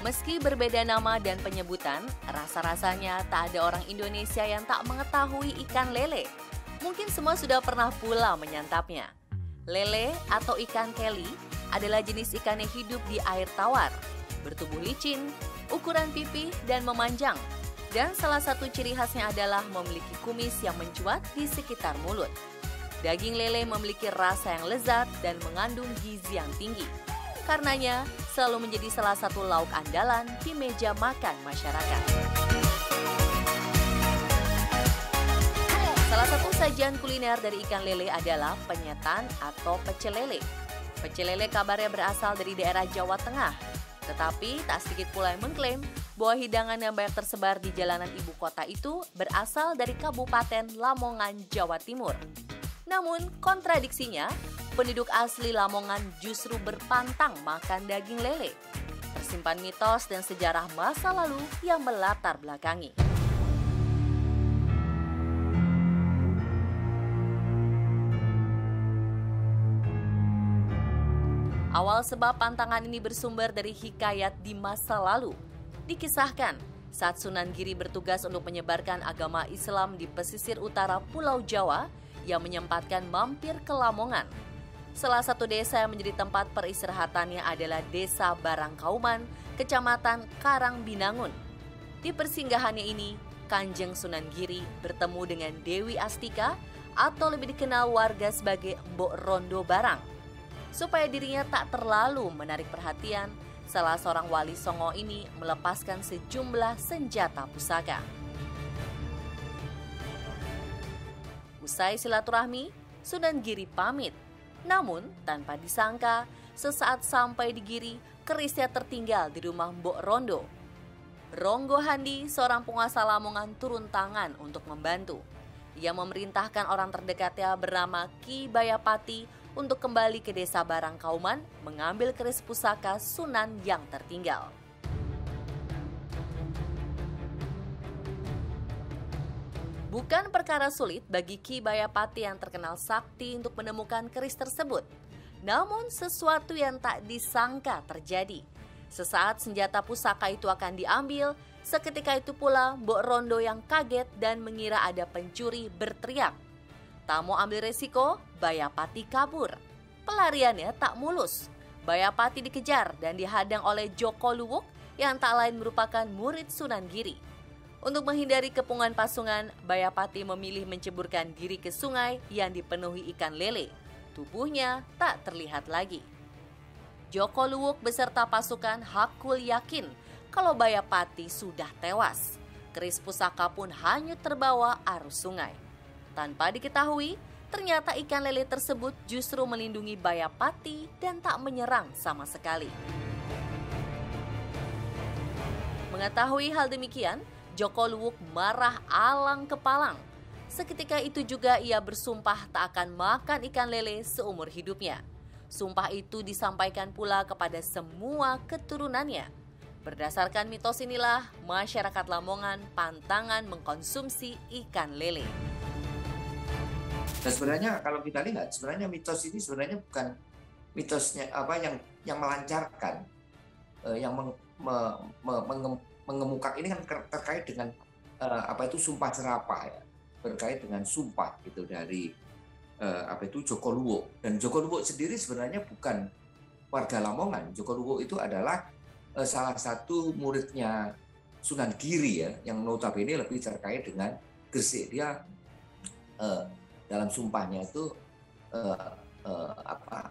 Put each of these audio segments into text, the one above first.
Meski berbeda nama dan penyebutan, rasa-rasanya tak ada orang Indonesia yang tak mengetahui ikan lele. Mungkin semua sudah pernah pula menyantapnya. Lele atau ikan keli adalah jenis ikan yang hidup di air tawar, bertubuh licin, ukuran pipih dan memanjang. Dan salah satu ciri khasnya adalah memiliki kumis yang mencuat di sekitar mulut. Daging lele memiliki rasa yang lezat dan mengandung gizi yang tinggi. Karenanya, selalu menjadi salah satu lauk andalan di meja makan masyarakat. Salah satu sajian kuliner dari ikan lele adalah penyetan atau pecel lele. Pecel lele kabarnya berasal dari daerah Jawa Tengah. Tetapi tak sedikit pula yang mengklaim bahwa hidangan yang banyak tersebar di jalanan ibu kota itu berasal dari Kabupaten Lamongan, Jawa Timur. Namun, kontradiksinya, penduduk asli Lamongan justru berpantang makan daging lele. Tersimpan mitos dan sejarah masa lalu yang melatar belakangi. Awal sebab pantangan ini bersumber dari hikayat di masa lalu. Dikisahkan, saat Sunan Giri bertugas untuk menyebarkan agama Islam di pesisir utara Pulau Jawa, yang menyempatkan mampir ke Lamongan. Salah satu desa yang menjadi tempat peristirahatannya adalah Desa Barangkauman, Kecamatan Karangbinangun. Di persinggahannya ini, Kanjeng Sunan Giri bertemu dengan Dewi Astika atau lebih dikenal warga sebagai Mbok Rondo Barang. Supaya dirinya tak terlalu menarik perhatian, salah seorang wali Songo ini melepaskan sejumlah senjata pusaka. Usai silaturahmi, Sunan Giri pamit. Namun, tanpa disangka, sesaat sampai di Giri, kerisnya tertinggal di rumah Mbok Rondo. Ronggo Handi, seorang penguasa Lamongan, turun tangan untuk membantu. Ia memerintahkan orang terdekatnya bernama Ki Bayapati untuk kembali ke desa Barangkauman mengambil keris pusaka Sunan yang tertinggal. Bukan perkara sulit bagi Ki Bayapati yang terkenal sakti untuk menemukan keris tersebut. Namun sesuatu yang tak disangka terjadi. Sesaat senjata pusaka itu akan diambil, seketika itu pula Mbok Rondo yang kaget dan mengira ada pencuri berteriak. Tak mau ambil resiko, Bayapati kabur. Pelariannya tak mulus. Bayapati dikejar dan dihadang oleh Joko Luwuk yang tak lain merupakan murid Sunan Giri. Untuk menghindari kepungan pasungan, Bayapati memilih menceburkan diri ke sungai yang dipenuhi ikan lele. Tubuhnya tak terlihat lagi. Joko Luwuk beserta pasukan hakul yakin kalau Bayapati sudah tewas. Keris pusaka pun hanyut terbawa arus sungai. Tanpa diketahui, ternyata ikan lele tersebut justru melindungi Bayapati dan tak menyerang sama sekali. Mengetahui hal demikian, Joko Luwuk marah alang kepalang. Seketika itu juga ia bersumpah tak akan makan ikan lele seumur hidupnya. Sumpah itu disampaikan pula kepada semua keturunannya. Berdasarkan mitos inilah, masyarakat Lamongan pantangan mengkonsumsi ikan lele. Dan sebenarnya kalau kita lihat, sebenarnya mitos ini sebenarnya bukan mitosnya yang melancarkan, yang mengemuka ini kan terkait dengan sumpah serapah ya, terkait dengan sumpah gitu dari Joko Luwuk. Dan Joko Luwuk sendiri sebenarnya bukan warga Lamongan. Joko Luwuk itu adalah salah satu muridnya Sunan Giri ya, yang notabene lebih terkait dengan Gresik. Dia dalam sumpahnya itu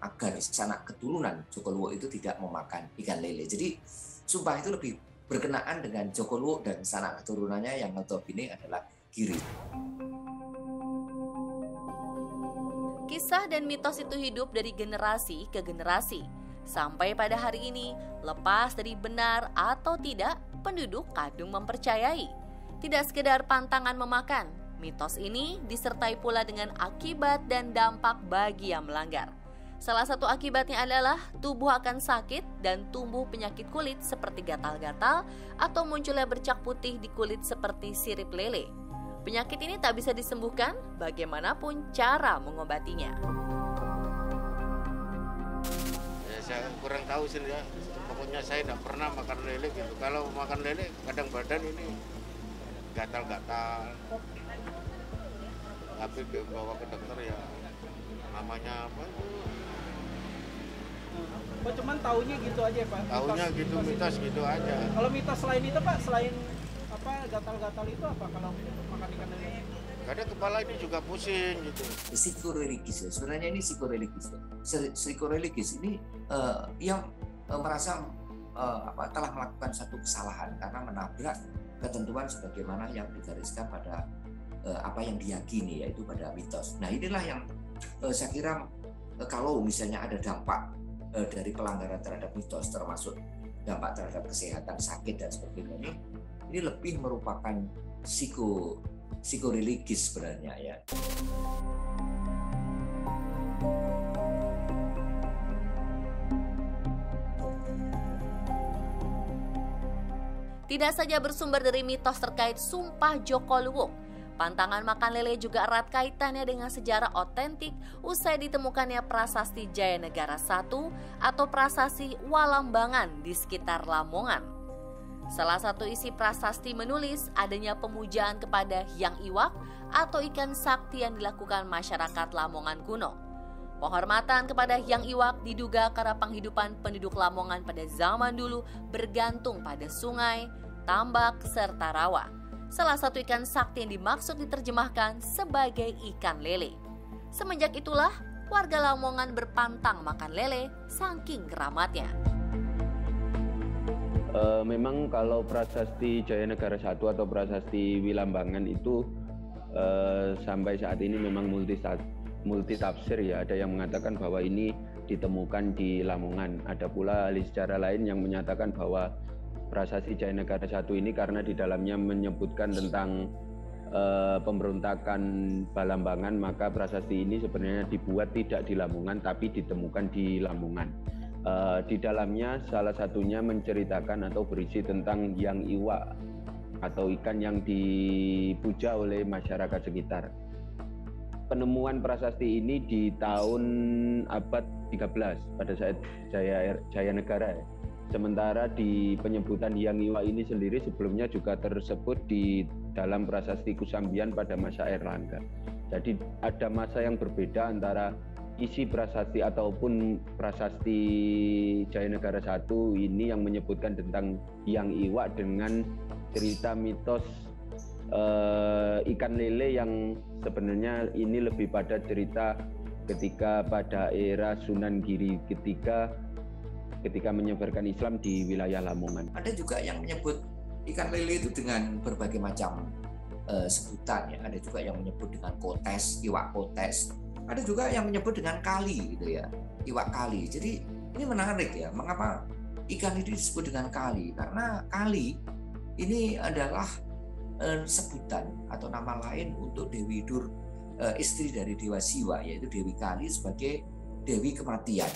agar sanak keturunan Joko Luwuk itu tidak memakan ikan lele. Jadi sumpah itu lebih berkenaan dengan Joko Luwuk dan sanak keturunannya yang notabene adalah Giri. Kisah dan mitos itu hidup dari generasi ke generasi. Sampai pada hari ini, lepas dari benar atau tidak, penduduk kadung mempercayai. Tidak sekedar pantangan memakan, mitos ini disertai pula dengan akibat dan dampak bagi yang melanggar. Salah satu akibatnya adalah tubuh akan sakit dan tumbuh penyakit kulit seperti gatal-gatal atau munculnya bercak putih di kulit seperti sirip lele. Penyakit ini tak bisa disembuhkan bagaimanapun cara mengobatinya. saya kurang tahu sih ya. Pokoknya saya tidak pernah makan lele gitu. Kalau makan lele kadang badan ini gatal-gatal. Tapi dibawa ke dokter ya namanya apa itu? Oh, cuman taunya gitu aja Pak? Taunya gitu, mitos gitu aja. Kalau mitos selain itu Pak, selain apa gatal-gatal itu apa kalau makan ikan lele? Kadang kepala ini juga pusing gitu. Psikoreligis ya. Sebenarnya ini psikoreligis ya. Psikoreligis ini yang merasa telah melakukan satu kesalahan karena menabrak ketentuan sebagaimana yang digariskan pada apa yang diyakini, yaitu pada mitos. Nah inilah yang saya kira kalau misalnya ada dampak dari pelanggaran terhadap mitos, termasuk dampak terhadap kesehatan, sakit dan sebagainya, ini lebih merupakan psikoreligis sebenarnya ya. Tidak saja bersumber dari mitos terkait Sumpah Joko Luwuk, pantangan makan lele juga erat kaitannya dengan sejarah otentik usai ditemukannya prasasti Jayanegara I atau prasasti Walambangan di sekitar Lamongan. Salah satu isi prasasti menulis adanya pemujaan kepada Hyang Iwak atau ikan sakti yang dilakukan masyarakat Lamongan kuno. Penghormatan kepada Hyang Iwak diduga karena penghidupan penduduk Lamongan pada zaman dulu bergantung pada sungai, tambak, serta rawa. Salah satu ikan sakti yang dimaksud diterjemahkan sebagai ikan lele. Semenjak itulah warga Lamongan berpantang makan lele saking keramatnya. Memang kalau prasasti Jayanegara I atau prasasti Wilambangan itu sampai saat ini memang multi tafsir ya. Ada yang mengatakan bahwa ini ditemukan di Lamongan. Ada pula ahli sejarah lain yang menyatakan bahwa prasasti Jayanegara I ini karena di dalamnya menyebutkan tentang pemberontakan Balambangan, maka prasasti ini sebenarnya dibuat tidak di Lamongan tapi ditemukan di Lamongan. Di dalamnya salah satunya menceritakan atau berisi tentang Hyang Iwak atau ikan yang dipuja oleh masyarakat sekitar. Penemuan prasasti ini di tahun abad 13 pada saat Jayanegara. Sementara di penyebutan Hyang Iwak ini sendiri sebelumnya juga tersebut di dalam prasasti Kusambian pada masa Erlangga. Jadi ada masa yang berbeda antara isi prasasti ataupun prasasti Jayanegara I ini yang menyebutkan tentang Hyang Iwak dengan cerita mitos ikan lele yang sebenarnya ini lebih pada cerita ketika pada era Sunan Giri ketika menyebarkan Islam di wilayah Lamongan. Ada juga yang menyebut ikan lele itu dengan berbagai macam sebutan ya. Ada juga yang menyebut dengan kotes, iwak kotes. Ada juga yang menyebut dengan kali gitu ya, iwak kali. Jadi ini menarik ya, mengapa ikan ini disebut dengan kali? Karena kali ini adalah sebutan atau nama lain untuk Dewi Dur, istri dari Dewa Siwa, yaitu Dewi Kali sebagai Dewi Kematian.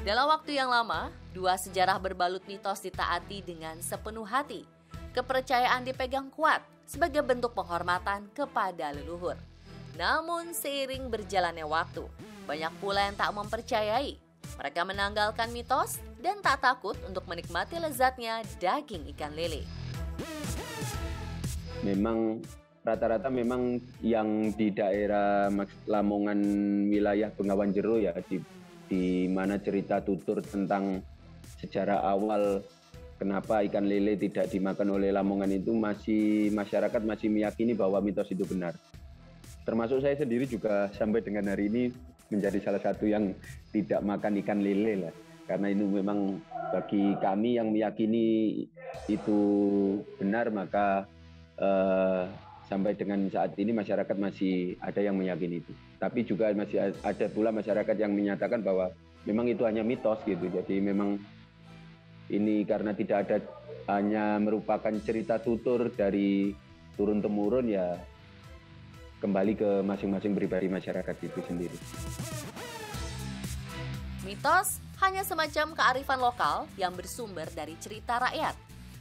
Dalam waktu yang lama, dua sejarah berbalut mitos ditaati dengan sepenuh hati. Kepercayaan dipegang kuat sebagai bentuk penghormatan kepada leluhur. Namun seiring berjalannya waktu, banyak pula yang tak mempercayai. Mereka menanggalkan mitos dan tak takut untuk menikmati lezatnya daging ikan lele. Memang rata-rata memang yang di daerah Lamongan wilayah Bengawan Jero ya, di mana cerita tutur tentang sejarah awal kenapa ikan lele tidak dimakan oleh Lamongan itu masyarakat masih meyakini bahwa mitos itu benar. Termasuk saya sendiri juga sampai dengan hari ini menjadi salah satu yang tidak makan ikan lele lah. Karena ini memang bagi kami yang meyakini itu benar, maka sampai dengan saat ini masyarakat masih ada yang meyakini itu. Tapi juga masih ada pula masyarakat yang menyatakan bahwa memang itu hanya mitos gitu. Jadi memang ini karena tidak ada, hanya merupakan cerita tutur dari turun-temurun ya, kembali ke masing-masing pribadi masyarakat itu sendiri. Mitos hanya semacam kearifan lokal yang bersumber dari cerita rakyat.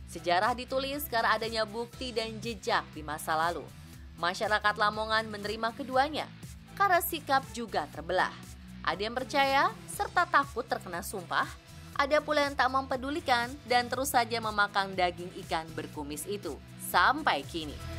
Sejarah ditulis karena adanya bukti dan jejak di masa lalu. Masyarakat Lamongan menerima keduanya karena sikap juga terbelah. Ada yang percaya serta takut terkena sumpah, ada pula yang tak mempedulikan dan terus saja memakan daging ikan berkumis itu sampai kini.